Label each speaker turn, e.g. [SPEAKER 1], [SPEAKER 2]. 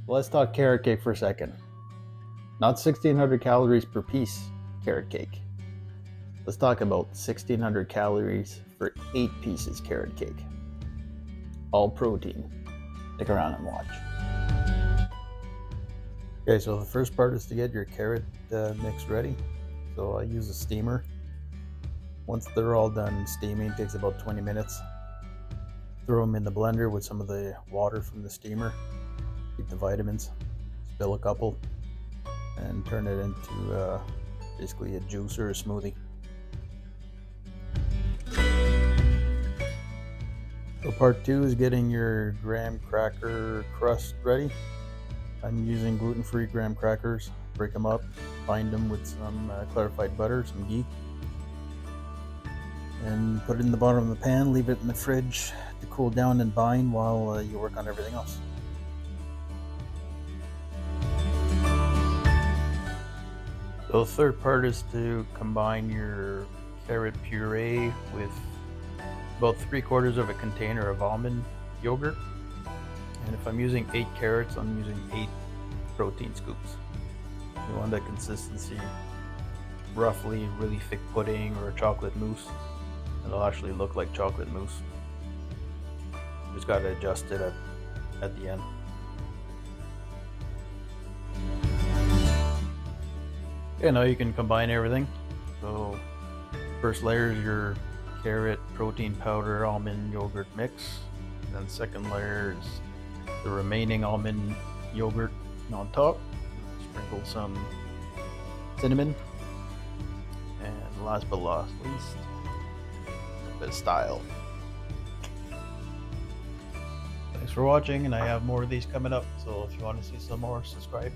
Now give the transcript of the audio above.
[SPEAKER 1] Let's talk carrot cake for a second. Not 1600 calories per piece carrot cake. Let's talk about 1600 calories for 8 pieces carrot cake. All protein. Stick around and watch. Okay, so the first part is to get your carrot mix ready. So I use a steamer. Once they're all done steaming, it takes about 20 minutes. Throw them in the blender with some of the water from the steamer. Keep the vitamins. Spill a couple. And turn it into basically a juice or a smoothie. So part 2 is getting your graham cracker crust ready. I'm using gluten-free graham crackers. Break them up, bind them with some clarified butter, some ghee, and put it in the bottom of the pan. Leave it in the fridge to cool down and bind while you work on everything else. So the third part is to combine your carrot puree with about 3/4 of a container of almond yogurt. And if I'm using 8 carrots, I'm using 8 protein scoops. You want that consistency, roughly really thick pudding or a chocolate mousse. It'll actually look like chocolate mousse. Just got to adjust it at the end. Okay, now you can combine everything. So first layer is your carrot protein powder almond yogurt mix. And then second layer is the remaining almond yogurt on top. Sprinkle some cinnamon. And last but not least, a bit of style. Thanks for watching, and I have more of these coming up, so if you want to see some more, subscribe.